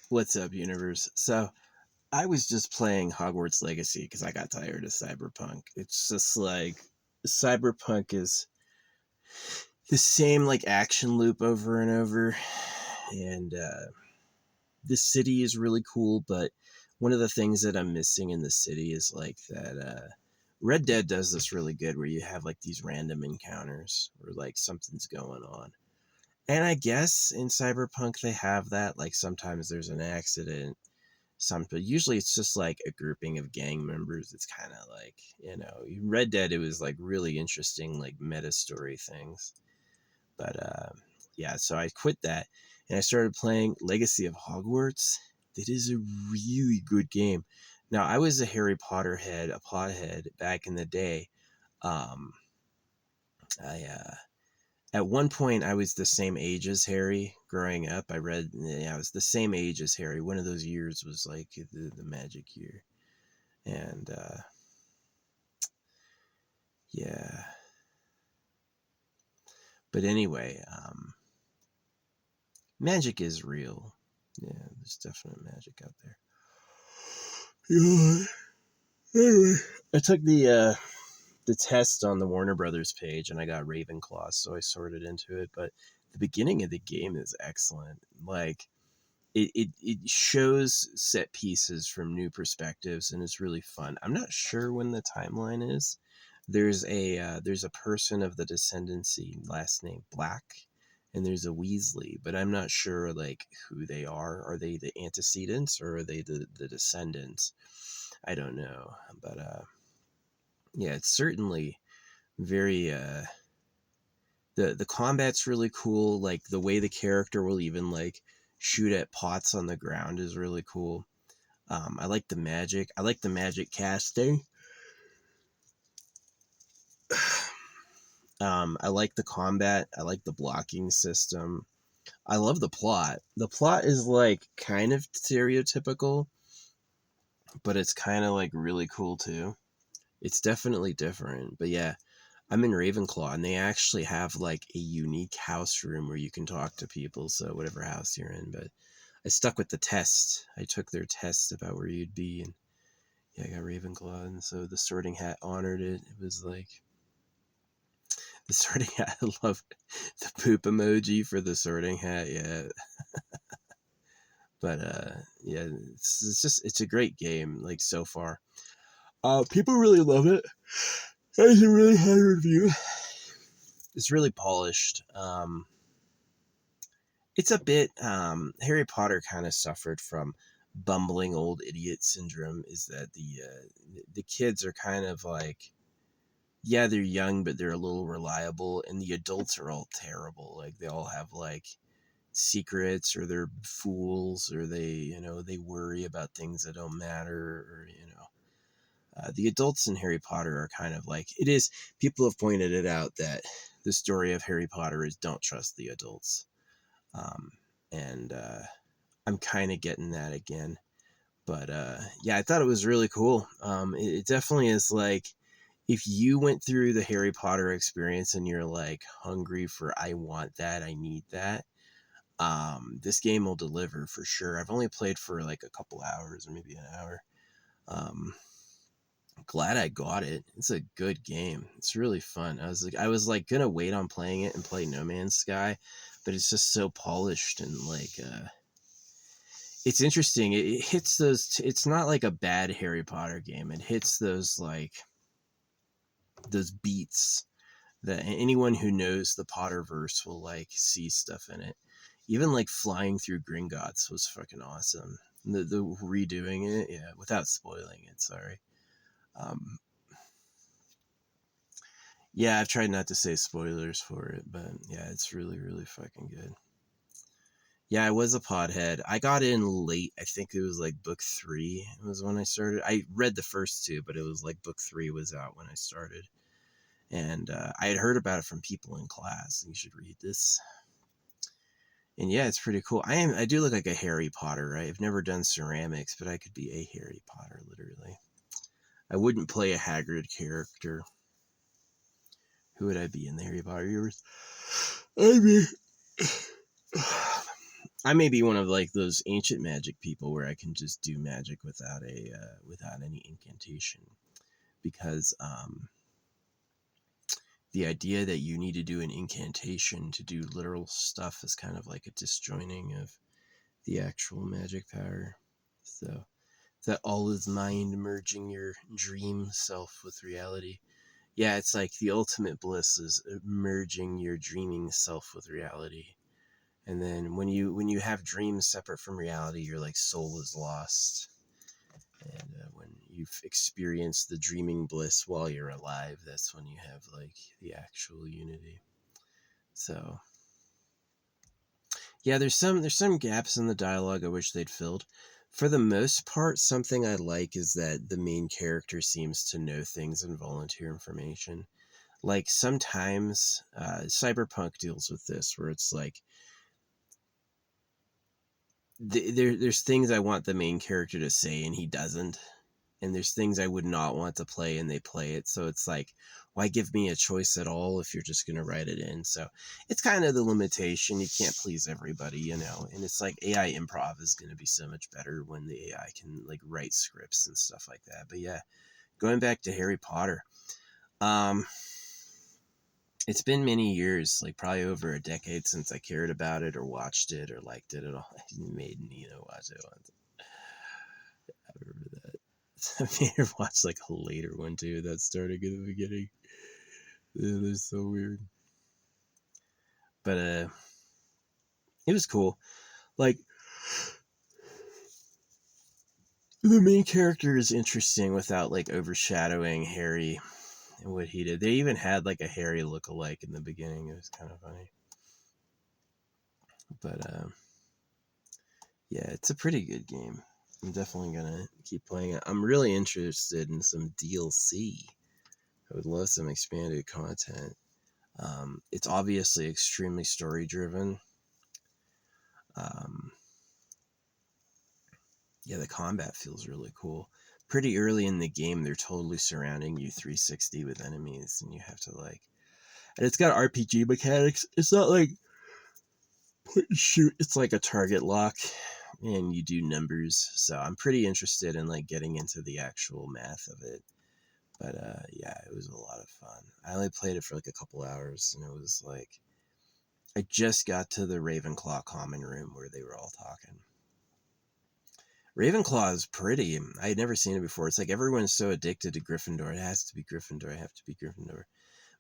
What's up, universe? So, I was just playing Hogwarts Legacy because I got tired of Cyberpunk. It's just like Cyberpunk is the same like action loop over and over, and the city is really cool. But one of the things that I'm missing in the city is like that. Red Dead does this really good, where you have like these random encounters where like something's going on. And I guess in Cyberpunk they have that. Like sometimes there's an accident, but usually it's just like a grouping of gang members. It's kind of like, Red Dead, it was like really interesting like meta story things. But yeah, so I quit that and I started playing Legacy of Hogwarts. It is a really good game. Now, I was a Harry Potter head, a pothead back in the day. um I At one point I was the same age as Harry growing up. I was the same age as Harry. One of those years was like the magic year. And yeah. But anyway, magic is real. Yeah, there's definite magic out there. Yeah. Anyway, I took the test on the Warner Brothers page and I got Ravenclaw, so I sorted into it. But the beginning of the game is excellent. Like it shows set pieces from new perspectives and it's really fun. I'm not sure when the timeline is. There's a person of the descendancy, last name Black, and there's a Weasley, but I'm not sure like who they are. Are they the antecedents or are they the descendants? I don't know, but yeah, it's certainly very the combat's really cool. Like the way the character will even like shoot at pots on the ground is really cool. I like the magic. I like the magic casting. I like the combat. I like the blocking system. I love the plot. The plot is like kind of stereotypical, but it's kind of like really cool too. It's definitely different. But yeah, I'm in Ravenclaw and they actually have like a unique house room where you can talk to people. So whatever house you're in, but I stuck with the test. I took their test about where you'd be, and yeah, I got Ravenclaw, and so the Sorting Hat honored it. It was like the Sorting Hat. I love the poop emoji for the Sorting Hat. Yeah, but yeah, it's a great game. Like so far, people really love it. It's a really high review. It's really polished. It's a bit Harry Potter kind of suffered from bumbling old idiot syndrome. Is that the kids are kind of like, yeah, they're young but they're a little reliable, and the adults are all terrible. Like they all have like secrets, or they're fools, or they worry about things that don't matter, or the adults in Harry Potter are kind of like it is. People have pointed it out that the story of Harry Potter is don't trust the adults. um, and I'm kind of getting that again. But yeah, I thought it was really cool. It definitely is like if you went through the Harry Potter experience and you're like hungry for I want that, I need that. This game will deliver for sure. I've only played for like a couple hours or maybe an hour. Um, Glad I got it. It's a good game. It's really fun. I was like gonna wait on playing it and play No Man's Sky, but it's just so polished and like it's interesting. It hits those. It's not like a bad Harry Potter game. It hits those beats that anyone who knows the Potterverse will like see stuff in it. Even like flying through Gringotts was fucking awesome. The redoing it, yeah, without spoiling it. Sorry. Um, yeah, I've tried not to say spoilers for it, but yeah, it's really really fucking good. Yeah, I was a pothead. I got in late. I think it was like book three was when I started. I read the first two, but it was like book three was out when I started. And I had heard about it from people in class. You should read this. And yeah, it's pretty cool. I do look like a Harry Potter, right? I've never done ceramics, but I could be a Harry Potter, literally. I wouldn't play a Hagrid character. Who would I be in the Harry Potter universe? I'd be I may be one of like those ancient magic people where I can just do magic without without any incantation, because the idea that you need to do an incantation to do literal stuff is kind of like a disjoining of the actual magic power. So that all is mind, merging your dream self with reality. Yeah, it's like the ultimate bliss is merging your dreaming self with reality. And then when you have dreams separate from reality, your like soul is lost. And when you've experienced the dreaming bliss while you're alive, that's when you have like the actual unity. So yeah, there's some gaps in the dialogue I wish they'd filled. For the most part, something I like is that the main character seems to know things and volunteer information. Like sometimes Cyberpunk deals with this, where it's like there's things I want the main character to say and he doesn't, and there's things I would not want to play and they play it. So it's like, why give me a choice at all if you're just going to write it in? So it's kind of the limitation. You can't please everybody, you know. And it's like AI improv is going to be so much better when the AI can like write scripts and stuff like that. But yeah, going back to Harry Potter, um, it's been many years, like probably over a decade since I cared about it or watched it or liked it at all. I made Nina watch it once. I remember that. I made her watch like a later one too that started in the beginning. Yeah, they're so weird. But it was cool. Like the main character is interesting without like overshadowing Harry and what he did. They even had like a Harry look-alike in the beginning. It was kind of funny. But yeah, it's a pretty good game. I'm definitely gonna keep playing it. I'm really interested in some DLC. I would love some expanded content. It's obviously extremely story driven. Um, yeah, the combat feels really cool. Pretty early in the game, they're totally surrounding you 360 with enemies, and you have to like. And it's got RPG mechanics. It's not like point and shoot. It's like a target lock, and you do numbers. So I'm pretty interested in like getting into the actual math of it. But yeah, it was a lot of fun. I only played it for like a couple hours, and it was like I just got to the Ravenclaw common room where they were all talking. Ravenclaw is pretty. I had never seen it before. It's like everyone's so addicted to Gryffindor. It has to be Gryffindor. I have to be Gryffindor.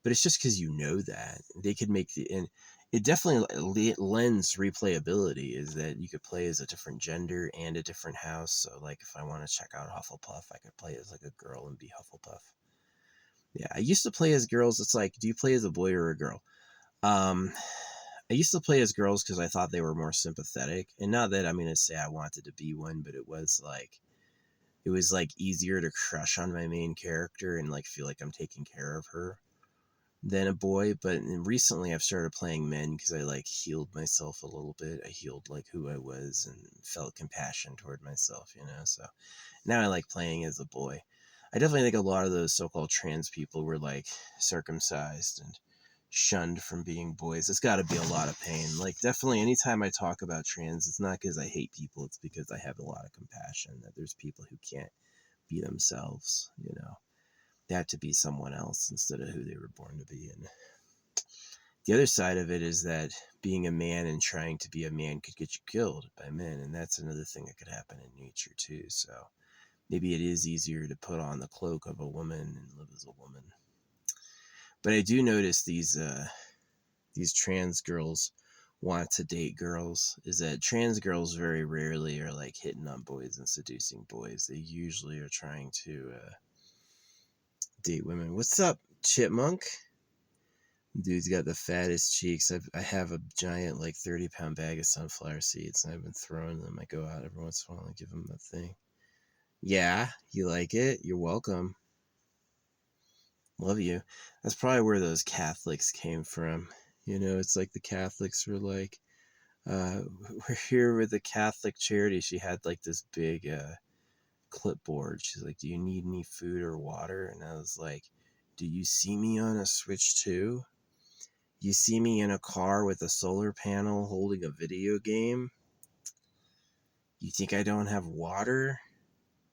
But it's just because you know that they could make the and it definitely lends replayability. Is that you could play as a different gender and a different house. So like if I want to check out Hufflepuff, I could play as like a girl and be Hufflepuff. Yeah, I used to play as girls. It's like, do you play as a boy or a girl? Um, I used to play as girls because I thought they were more sympathetic, and not that I'm gonna say I wanted to be one, but it was like easier to crush on my main character and like feel like I'm taking care of her than a boy. But recently I've started playing men because I like healed myself a little bit. I healed like who I was and felt compassion toward myself, you know. So now I like playing as a boy. I definitely think a lot of those so-called trans people were like circumcised and shunned from being boys. It's got to be a lot of pain. Like definitely anytime I talk about trans, it's not because I hate people, it's because I have a lot of compassion that there's people who can't be themselves, you know. They have to be someone else instead of who they were born to be. And the other side of it is that being a man and trying to be a man could get you killed by men, and that's another thing that could happen in nature too. So maybe it is easier to put on the cloak of a woman and live as a woman. But I do notice these trans girls want to date girls. Is that trans girls very rarely are like hitting on boys and seducing boys. They usually are trying to date women. What's up, Chipmunk? Dude's got the fattest cheeks. I have a giant, like 30-pound bag of sunflower seeds, and I've been throwing them. I go out every once in a while and give him a thing. Yeah, you like it? You're welcome. Love you. That's probably where those Catholics came from. You know, it's like the Catholics were like, we're here with the Catholic charity. She had like this big clipboard. She's like, do you need any food or water? And I was like, do you see me on a Switch 2? You see me in a car with a solar panel holding a video game? You think I don't have water?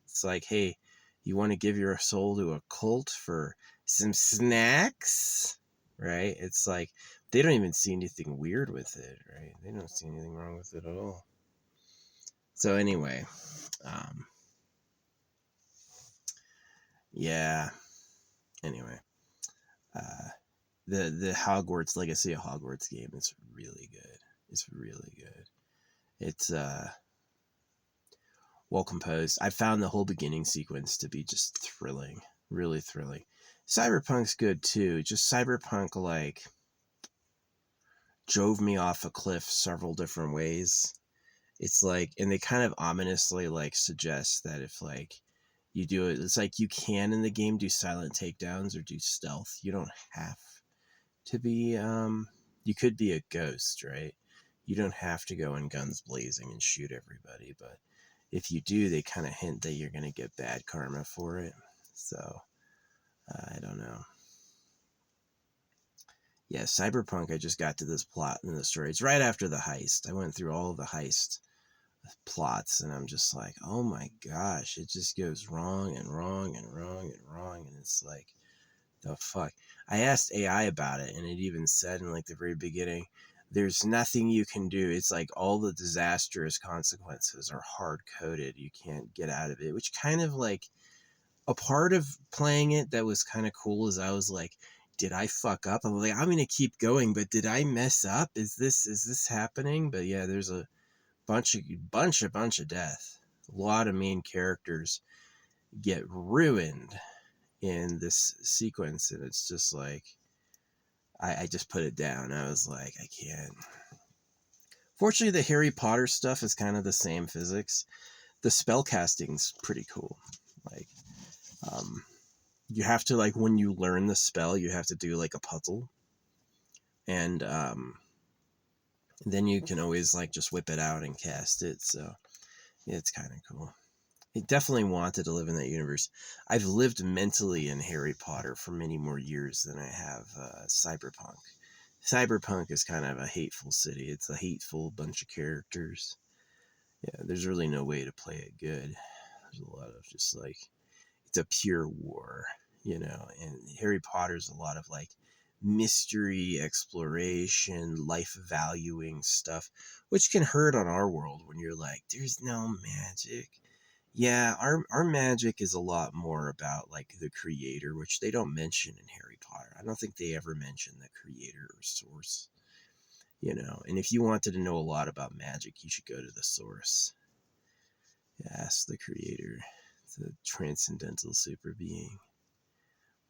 It's like, hey, you want to give your soul to a cult for some snacks? Right? It's like, they don't even see anything weird with it, right? They don't see anything wrong with it at all. So anyway, um, yeah. Anyway, uh, the Hogwarts Legacy of Hogwarts game is really good. It's really good. It's well composed. I found the whole beginning sequence to be just thrilling, really thrilling. Cyberpunk's good too. Just Cyberpunk like drove me off a cliff several different ways. It's like, and they kind of ominously like suggest that if like you do it, it's like you can in the game do silent takedowns or do stealth. You don't have to be you could be a ghost, right? You don't have to go in guns blazing and shoot everybody, but if you do, they kind of hint that you're going to get bad karma for it. So I don't know. Yeah, Cyberpunk, I just got to this plot in the story. It's right after the heist. I went through all of the heist plots and I'm just like, oh my gosh, it just goes wrong and wrong and wrong and wrong. And it's like, the fuck. I asked AI about it and it even said in like the very beginning, there's nothing you can do. It's like all the disastrous consequences are hard coded. You can't get out of it, which kind of like a part of playing it that was kind of cool is I was like, did I fuck up? I'm like, I'm gonna keep going, but did I mess up? Is this happening? But yeah, there's a bunch of death. A lot of main characters get ruined in this sequence, and it's just like I just put it down. I was like, I can't. Fortunately, the Harry Potter stuff is kind of the same physics. The spell casting's pretty cool. Like, um, you have to like when you learn the spell, you have to do like a puzzle, and then you can always like just whip it out and cast it. So yeah, it's kind of cool. I definitely wanted to live in that universe. I've lived mentally in Harry Potter for many more years than I have Cyberpunk. Cyberpunk is kind of a hateful city. It's a hateful bunch of characters. Yeah, there's really no way to play it good. There's a lot of just like, it's a pure war, and Harry Potter's a lot of like mystery, exploration, life valuing stuff, which can hurt on our world when you're like, there's no magic. Yeah, our magic is a lot more about like the creator, which they don't mention in Harry Potter. I don't think they ever mention the creator or source, And if you wanted to know a lot about magic, you should go to the source. Ask the creator, the transcendental super being.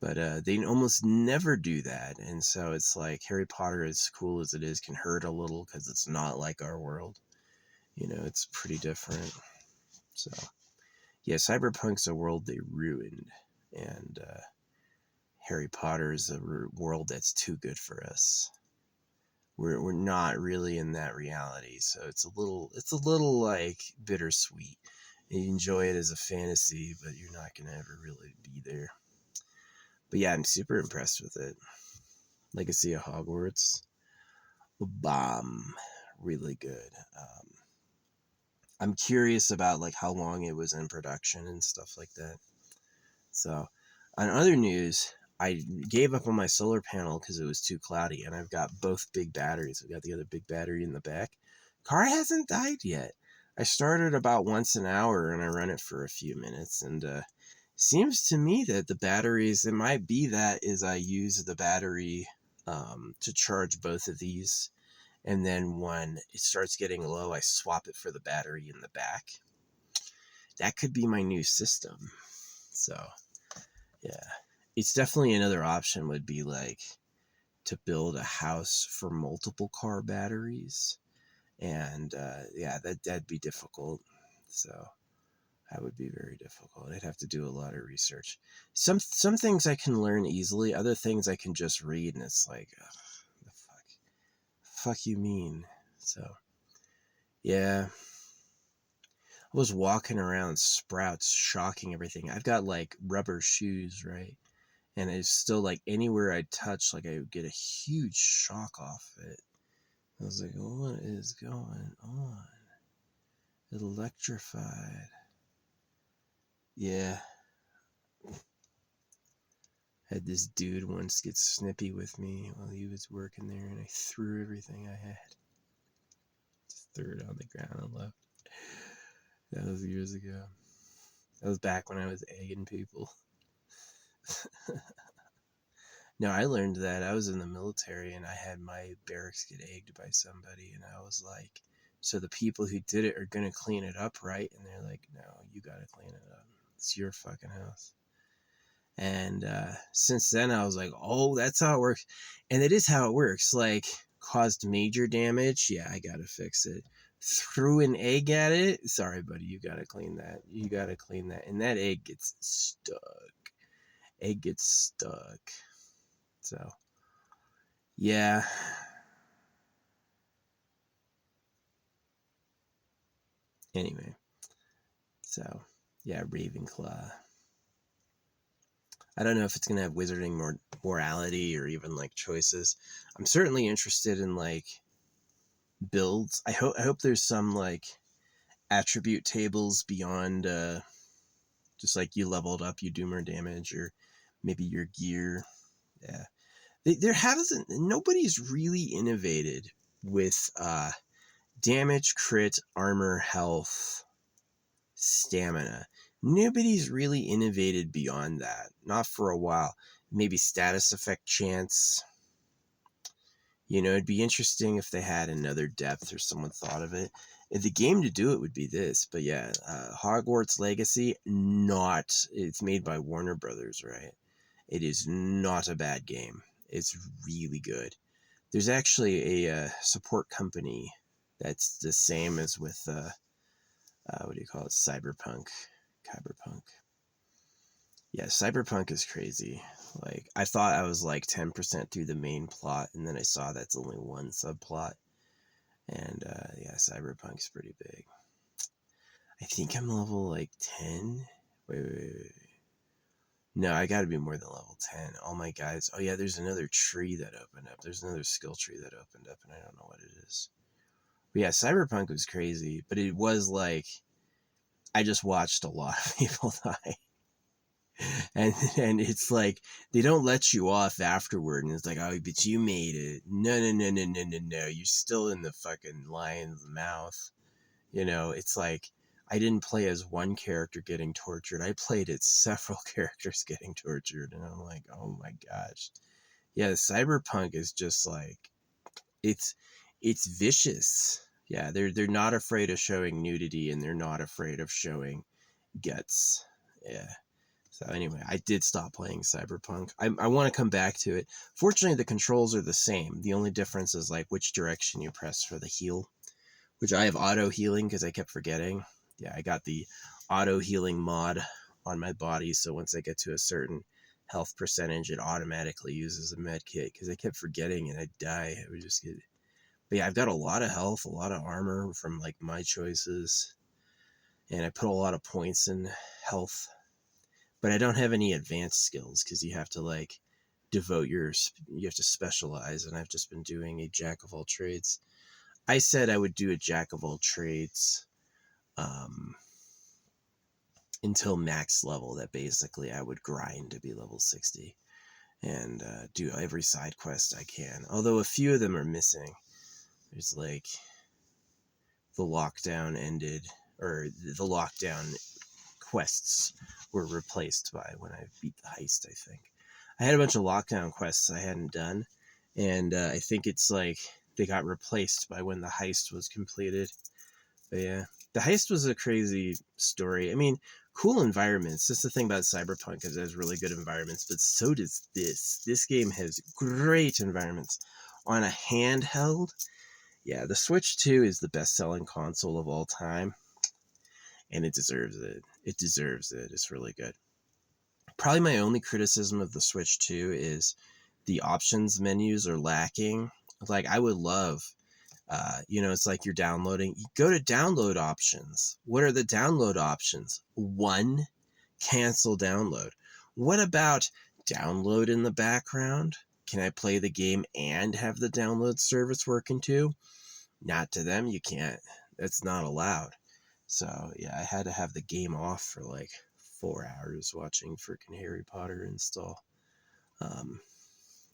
But they almost never do that, and so it's like Harry Potter, as cool as it is, can hurt a little because it's not like our world. It's pretty different. So yeah, Cyberpunk's a world they ruined, and Harry Potter is a world that's too good for us. We're not really in that reality, so it's a little like bittersweet. You enjoy it as a fantasy, but you're not gonna ever really be there. But yeah, I'm super impressed with it. Legacy of Hogwarts, bomb, really good. I'm curious about like how long it was in production and stuff like that. So, on other news, I gave up on my solar panel because it was too cloudy, and I've got both big batteries. I've got the other big battery in the back. Car hasn't died yet. I started about once an hour, and I run it for a few minutes, and seems to me that the batteries, it might be that is I use the battery to charge both of these, and then when it starts getting low, I swap it for the battery in the back. That could be my new system. So yeah, it's definitely another option would be like to build a house for multiple car batteries, and yeah, that'd be difficult. So that would be very difficult. I'd have to do a lot of research. Some things I can learn easily. Other things I can just read, and it's like, ugh, the fuck you mean? So yeah, I was walking around Sprouts, shocking everything. I've got like rubber shoes, right? And it's still like anywhere I touch, like I would get a huge shock off it. I was like, what is going on? Electrified. Yeah. Had this dude once get snippy with me while he was working there, and I threw everything I had. Just threw it on the ground and left. That was years ago. That was back when I was egging people. No, I learned that. I was in the military and I had my barracks get egged by somebody, and I was like, so the people who did it are going to clean it up, right? And they're like, no, you got to clean it up. It's your fucking house. And since then, I was like, oh, that's how it works. And it is how it works. Like, caused major damage. Yeah, I got to fix it. Threw an egg at it. Sorry, buddy, you got to clean that. You got to clean that. And that egg gets stuck. Egg gets stuck. So, yeah. Anyway, so yeah, Ravenclaw. I don't know if it's gonna have wizarding morality or even like choices. I'm certainly interested in like builds. I hope there's some like attribute tables beyond just like you leveled up, you do more damage, or maybe your gear. Yeah, there hasn't. Nobody's really innovated with damage, crit, armor, health, stamina. Nobody's really innovated beyond that. Not for a while. Maybe status effect chance. It'd be interesting if they had another depth or someone thought of it. The game to do it would be this. But yeah, Hogwarts Legacy, it's made by Warner Brothers, right? It is not a bad game. It's really good. There's actually a support company that's the same as with what do you call it? Cyberpunk. Yeah, Cyberpunk is crazy. Like, I thought I was like 10% through the main plot, and then I saw that's only one subplot. And yeah, Cyberpunk's pretty big. I think I'm level like 10. Wait. No, I gotta be more than level 10. All my guys. Oh yeah, there's another tree that opened up. There's another skill tree that opened up, and I don't know what it is. But yeah, Cyberpunk was crazy, but it was like I just watched a lot of people die. And it's like they don't let you off afterward, and it's like, oh, but you made it. No, you're still in the fucking lion's mouth. It's like I didn't play as one character getting tortured. I played as several characters getting tortured, and I'm like, oh my gosh. Yeah, Cyberpunk is just like it's vicious. Yeah, they're not afraid of showing nudity, and they're not afraid of showing guts. Yeah. So anyway, I did stop playing Cyberpunk. I want to come back to it. Fortunately, the controls are the same. The only difference is like which direction you press for the heal, which I have auto healing because I kept forgetting. Yeah, I got the auto healing mod on my body, so once I get to a certain health percentage, it automatically uses a med kit because I kept forgetting and I'd die. I would just get. But yeah, I've got a lot of health, a lot of armor from like my choices, and I put a lot of points in health. But I don't have any advanced skills because you have to like you have to specialize, and I've just been doing a jack of all trades. I said I would do a jack of all trades until max level, that basically I would grind to be level 60 and do every side quest I can. Although a few of them are missing. There's like the lockdown ended, or the lockdown quests were replaced by when I beat the heist, I think. I had a bunch of lockdown quests I hadn't done, and I think it's like they got replaced by when the heist was completed. But yeah, the heist was a crazy story. I mean, cool environments. That's the thing about Cyberpunk, is it has really good environments, but so does this. This game has great environments. On a handheld, yeah, the Switch 2 is the best-selling console of all time, and it deserves it. It deserves it. It's really good. Probably my only criticism of the Switch 2 is the options menus are lacking. Like, I would love, it's like you're downloading. You go to download options. What are the download options? 1, cancel download. What about download in the background? Can I play the game and have the download service working too? Not to them, you can't. That's not allowed. So yeah, I had to have the game off for like 4 hours watching freaking Harry Potter install. Um,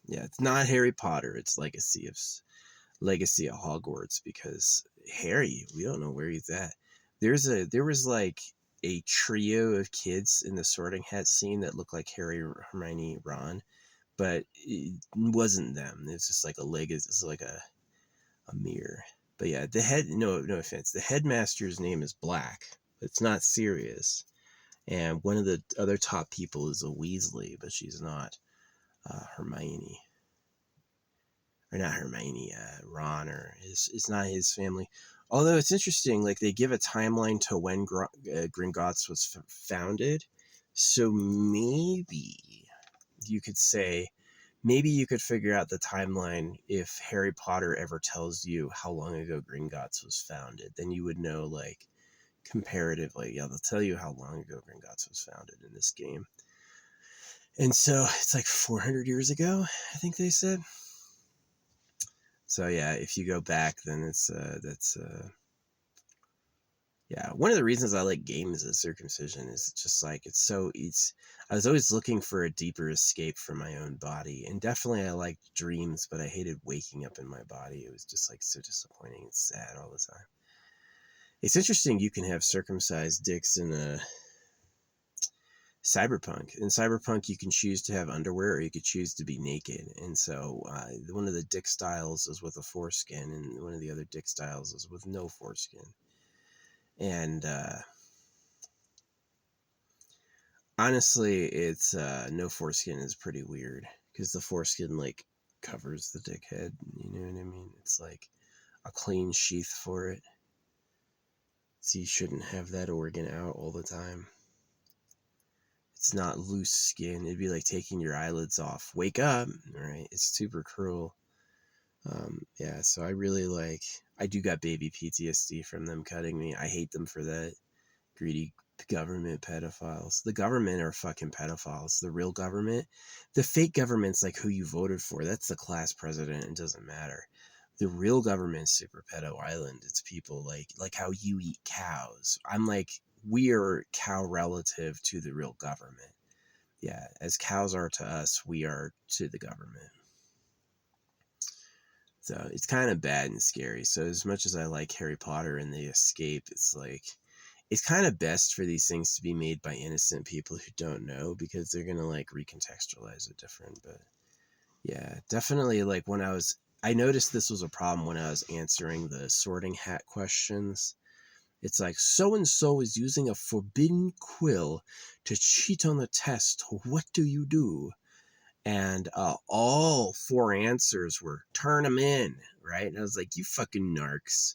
yeah, it's not Harry Potter. It's Legacy of Hogwarts, because Harry, we don't know where he's at. There was like a trio of kids in the Sorting Hat scene that looked like Harry, Hermione, Ron, but it wasn't them. It's just like a legacy. It's like a mirror. But yeah, the head. No offense. The headmaster's name is Black. It's not Sirius. And one of the other top people is a Weasley, but she's not Hermione. Or not Hermione, Ron, or it's not his family. Although it's interesting, like they give a timeline to when Gringotts was founded, so maybe you could say, maybe you could figure out the timeline if Harry Potter ever tells you how long ago Gringotts was founded. Then you would know, like, comparatively, yeah, they'll tell you how long ago Gringotts was founded in this game. And so it's like 400 years ago, I think they said. So yeah, if you go back, then yeah. One of the reasons I like games as Circumcision is just like it's. I was always looking for a deeper escape from my own body, and definitely I liked dreams, but I hated waking up in my body. It was just like so disappointing and sad all the time. It's interesting you can have circumcised dicks in a Cyberpunk. In Cyberpunk, you can choose to have underwear or you could choose to be naked. And so one of the dick styles is with a foreskin, and one of the other dick styles is with no foreskin. And honestly, it's no foreskin is pretty weird because the foreskin like covers the dick head. You know what I mean? It's like a clean sheath for it. So you shouldn't have that organ out all the time. It's not loose skin. It'd be like taking your eyelids off. Wake up, right? It's super cruel. Yeah, so I do got baby PTSD from them cutting me. I hate them for that. Greedy government pedophiles. The government are fucking pedophiles. The real government, the fake government's like who you voted for. That's the class president. It doesn't matter. The real government's super pedo island. It's people like how you eat cows. I'm like, we are cow relative to the real government. Yeah, as cows are to us, we are to the government. So it's kind of bad and scary. So as much as I like Harry Potter and the escape, it's like it's kind of best for these things to be made by innocent people who don't know, because they're gonna like recontextualize it different. But yeah, definitely like I noticed this was a problem when I was answering the Sorting Hat questions. It's like, so and so is using a forbidden quill to cheat on the test. What do you do? And all four answers were turn them in, right? And I was like, you fucking narcs.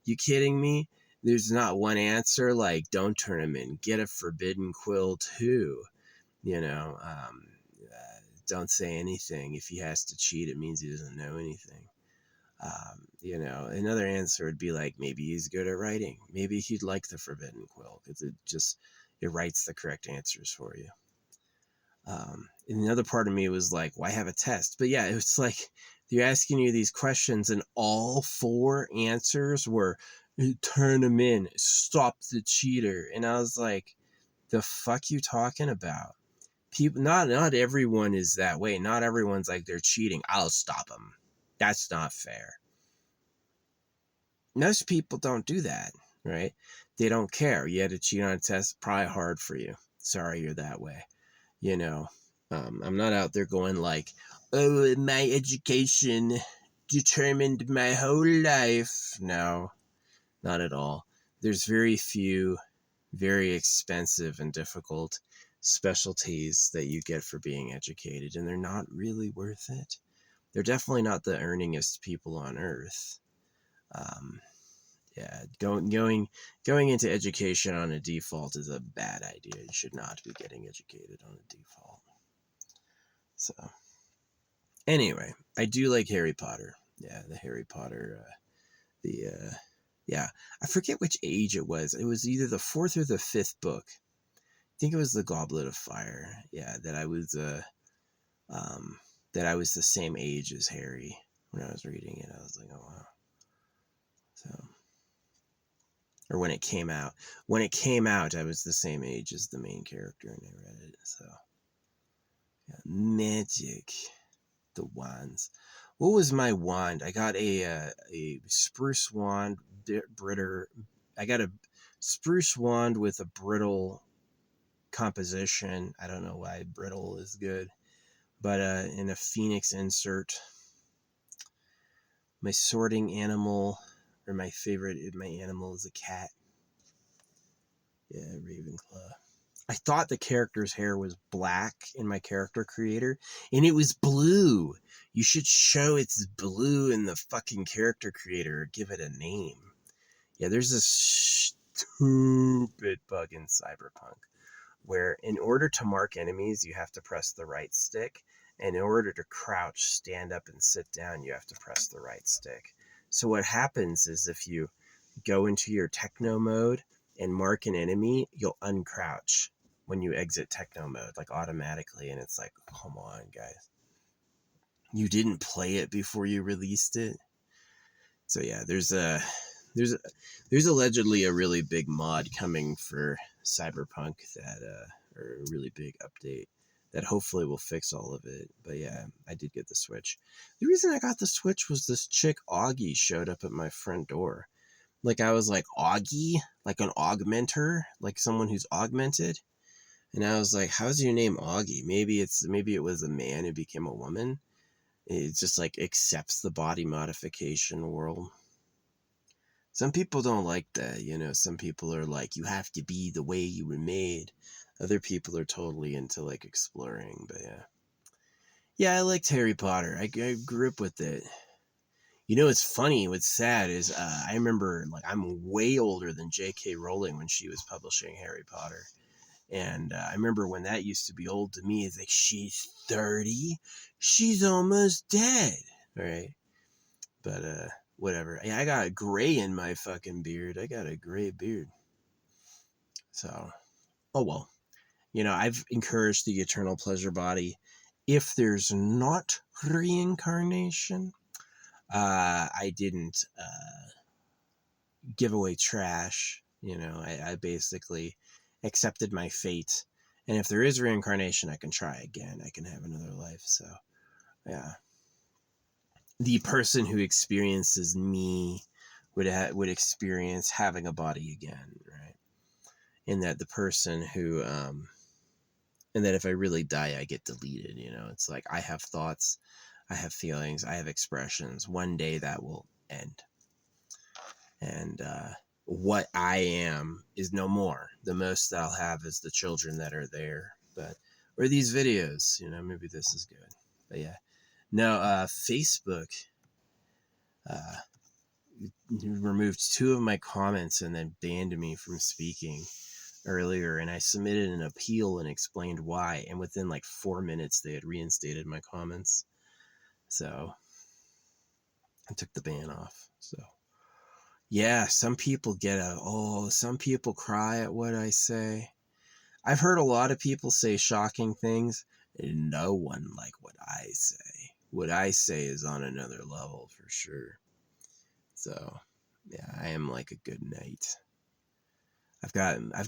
You kidding me? There's not one answer like don't turn them in. Get a forbidden quill too. You know, don't say anything. If he has to cheat, it means he doesn't know anything. You know, another answer would be like, maybe he's good at writing. Maybe he'd like the forbidden quill because it writes the correct answers for you. And the other part of me was like, why have a test? But yeah, it was like they're asking you these questions, and all four answers were turn them in, stop the cheater. And I was like, the fuck you talking about? People, not everyone is that way. Not everyone's like they're cheating. I'll stop them. That's not fair. Most people don't do that, right? They don't care. You had to cheat on a test, probably hard for you. Sorry, you're that way. You know, I'm not out there going like, oh, my education determined my whole life. No, not at all. There's very few, very expensive and difficult specialties that you get for being educated, and they're not really worth it. They're definitely not the earningest people on earth. Um, yeah, going into education on a default is a bad idea. You should not be getting educated on a default. So anyway, I do like Harry Potter. Yeah, the Harry Potter, yeah, I forget which age it was. It was either the fourth or the fifth book. I think it was the Goblet of Fire. Yeah, um, that I was the same age as Harry when I was reading it. I was like, oh wow. So or when it came out. When it came out, I was the same age as the main character, and I read it. So, yeah, magic, the wands. What was my wand? I got a spruce wand, britter. I got a spruce wand with a brittle composition. I don't know why brittle is good, but in a phoenix insert. My sorting animal, or my animal is a cat. Yeah, Ravenclaw. I thought the character's hair was black in my character creator, and it was blue. You should show it's blue in the fucking character creator. Give it a name. Yeah, there's this stupid bug in Cyberpunk where in order to mark enemies, you have to press the right stick. And in order to crouch, stand up, and sit down, you have to press the right stick. So what happens is if you go into your techno mode and mark an enemy, you'll uncrouch when you exit techno mode, like automatically. And it's like, come on, guys. You didn't play it before you released it. So yeah, there's allegedly a really big mod coming for Cyberpunk that or a really big update that hopefully will fix all of it. But yeah, I did get the Switch. The reason I got the Switch was this chick Augie showed up at my front door. Like I was like, Augie, like an augmenter, like someone who's augmented. And I was like, how's your name Augie? Maybe it was a man who became a woman. It just like accepts the body modification world. Some people don't like that, you know. Some people are like, you have to be the way you were made. Other people are totally into like exploring, but yeah. Yeah, I liked Harry Potter. I grew up with it. You know, it's funny. What's sad is I remember, like, I'm way older than J.K. Rowling when she was publishing Harry Potter. And I remember when that used to be old to me. It's like, she's 30. She's almost dead. Right? But whatever. Yeah, I got gray in my fucking beard. I got a gray beard. So, oh well. You know, I've encouraged the eternal pleasure body. If there's not reincarnation, I didn't give away trash. You know, I basically accepted my fate. And if there is reincarnation, I can try again. I can have another life. So, yeah. The person who experiences me would experience having a body again, right? And that the person who and that if I really die, I get deleted. You know, it's like I have thoughts, I have feelings, I have expressions. One day that will end, and what I am is no more. The most I'll have is the children that are there, but or these videos. You know, maybe this is good, but yeah. No, Facebook removed 2 of my comments and then banned me from speaking earlier, and I submitted an appeal and explained why, and within like 4 minutes they had reinstated my comments. So I took the ban off. So yeah, some people some people cry at what I say. I've heard a lot of people say shocking things, and no one like what I say. What I say is on another level for sure. So yeah, I am like a good knight. I've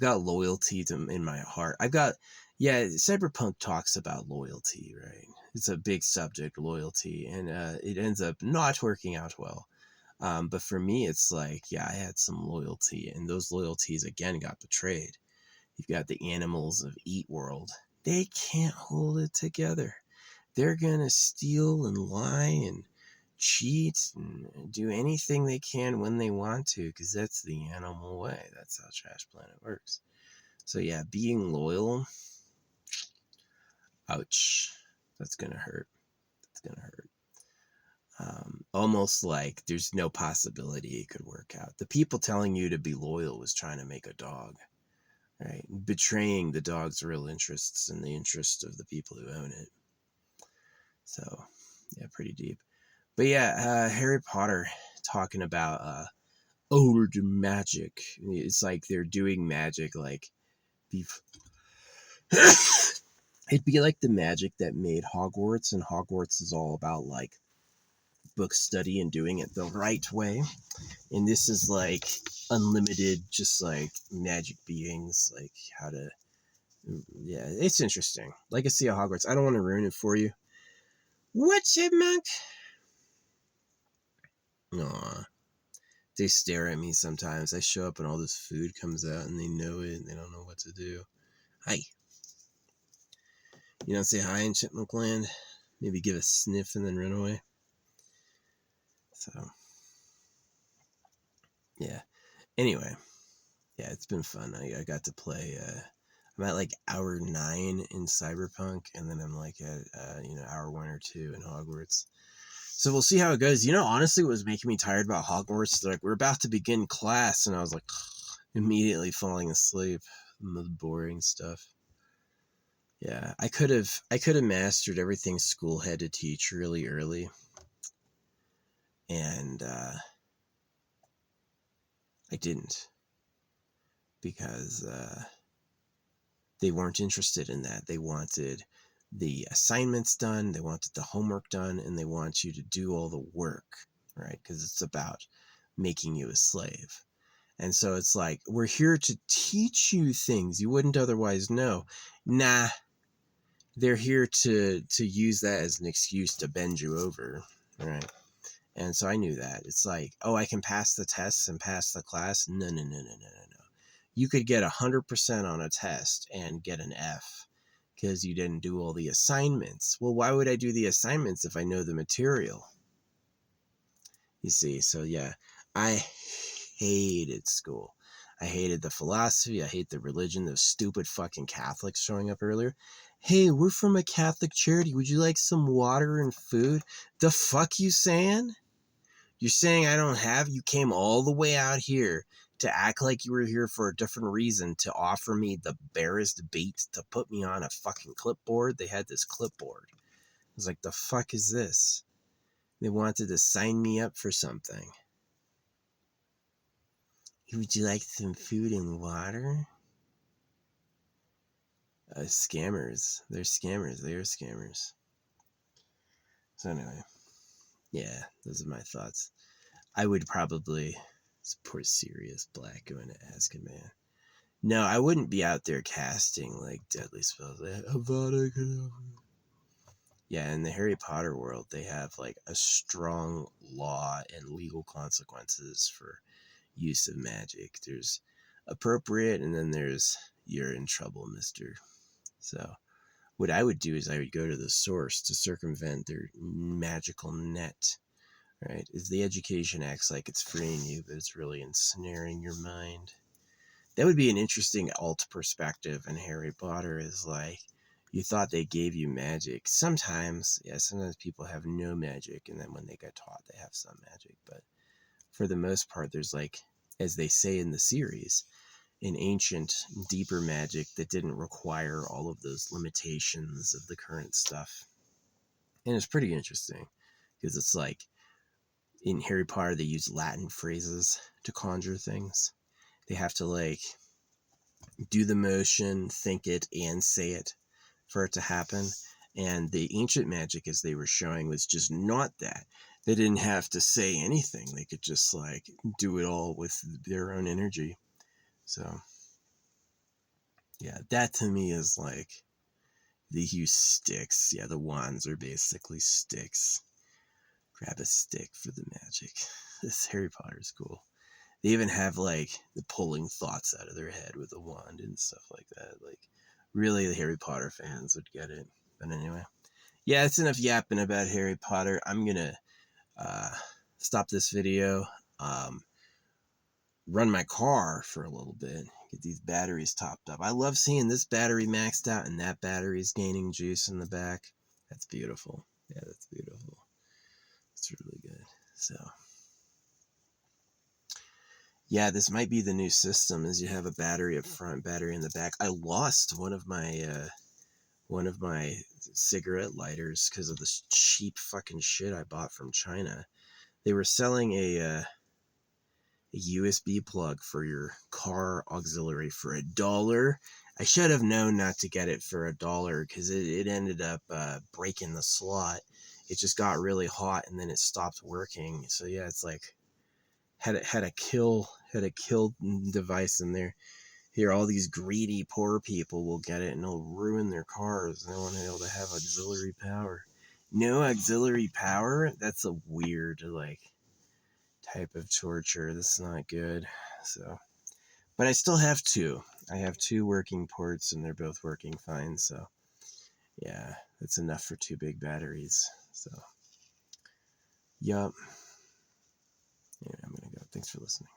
got loyalty in my heart. Cyberpunk talks about loyalty, right? It's a big subject, loyalty, and it ends up not working out well. But for me, it's like, yeah, I had some loyalty, and those loyalties again got betrayed. You've got the animals of Eat World. They can't hold it together. They're gonna steal and lie and cheat and do anything they can when they want to, because that's the animal way. That's how Trash Planet works. So yeah, being loyal, ouch, that's gonna hurt. That's gonna hurt. Almost like there's no possibility it could work out. The people telling you to be loyal was trying to make a dog, right? Betraying the dog's real interests and the interest of the people who own it. So yeah, pretty deep. But yeah, Harry Potter talking about the magic. It's like they're doing magic like it'd be like the magic that made Hogwarts, and Hogwarts is all about like book study and doing it the right way. And this is like unlimited, just like magic beings, like how to, yeah, it's interesting. Legacy of Hogwarts. I don't want to ruin it for you. What, chipmunk? Aw. They stare at me sometimes. I show up and all this food comes out and they know it and they don't know what to do. Hi. You don't say hi in Chipmunk Land? Maybe give a sniff and then run away? So, yeah. Anyway, yeah, it's been fun. I got to play, I'm at like hour 9 in Cyberpunk, and then I'm like at, hour 1 or 2 in Hogwarts. So we'll see how it goes. Honestly, what was making me tired about Hogwarts, like, we're about to begin class, and I was like, immediately falling asleep. The boring stuff. Yeah, I could have mastered everything school had to teach really early. And I didn't, because they weren't interested in that. They wanted the assignments done, they wanted the homework done, and they want you to do all the work, right? Because it's about making you a slave. And so it's like, we're here to teach you things you wouldn't otherwise know. Nah, they're here to use that as an excuse to bend you over, right? And so I knew that. It's like, oh, I can pass the tests and pass the class. No. You could get 100% on a test and get an F because you didn't do all the assignments. Well, why would I do the assignments if I know the material? You see, so yeah, I hated school. I hated the philosophy. I hate the religion. Those stupid fucking Catholics showing up earlier. Hey, we're from a Catholic charity. Would you like some water and food? The fuck you saying? You're saying I don't have? You came all the way out here to act like you were here for a different reason, to offer me the barest bait to put me on a fucking clipboard. They had this clipboard. I was like, the fuck is this? They wanted to sign me up for something. Would you like some food and water? Scammers. They're scammers. They are scammers. So anyway, yeah, those are my thoughts. I would probably, poor Sirius Black going to Azkaban. No, I wouldn't be out there casting like deadly spells. Yeah, in the Harry Potter world, they have like a strong law and legal consequences for use of magic. There's appropriate, and then there's you're in trouble, mister. So what I would do is I would go to the source to circumvent their magical net, right? Is the education acts like it's freeing you, but it's really ensnaring your mind. That would be an interesting alt perspective in Harry Potter, is like, you thought they gave you magic. Sometimes, yeah, sometimes people have no magic, and then when they get taught, they have some magic. But for the most part, there's like, as they say in the series, an ancient, deeper magic that didn't require all of those limitations of the current stuff. And it's pretty interesting, because it's like, in Harry Potter, they use Latin phrases to conjure things. They have to like do the motion, think it, and say it for it to happen. And the ancient magic, as they were showing, was just not that. They didn't have to say anything. They could just like do it all with their own energy. So yeah, that to me is like, they use sticks. Yeah, the wands are basically sticks. Grab a stick for the magic. This Harry Potter is cool. They even have like the pulling thoughts out of their head with a wand and stuff like that. Like, really, the Harry Potter fans would get it. But anyway, yeah, it's enough yapping about Harry Potter. I'm gonna stop this video, run my car for a little bit, get these batteries topped up. I love seeing this battery maxed out and that battery's gaining juice in the back. That's beautiful. Yeah, that's beautiful. It's really good. So yeah, this might be the new system, is you have a battery up front, battery in the back. I lost one of my cigarette lighters because of this cheap fucking shit I bought from China. They were selling a USB plug for your car auxiliary for $1. I should have known not to get it for $1, because it ended up breaking the slot. it just got really hot and then it stopped working. So yeah, it's like had a kill device in there. Here, all these greedy poor people will get it and it'll ruin their cars. They won't be able to have auxiliary power. No auxiliary power? That's a weird, like, type of torture. That's not good. So, but I still have two. I have two working ports and they're both working fine. So, yeah, that's enough for two big batteries. So, yup. Anyway, I'm going to go. Thanks for listening.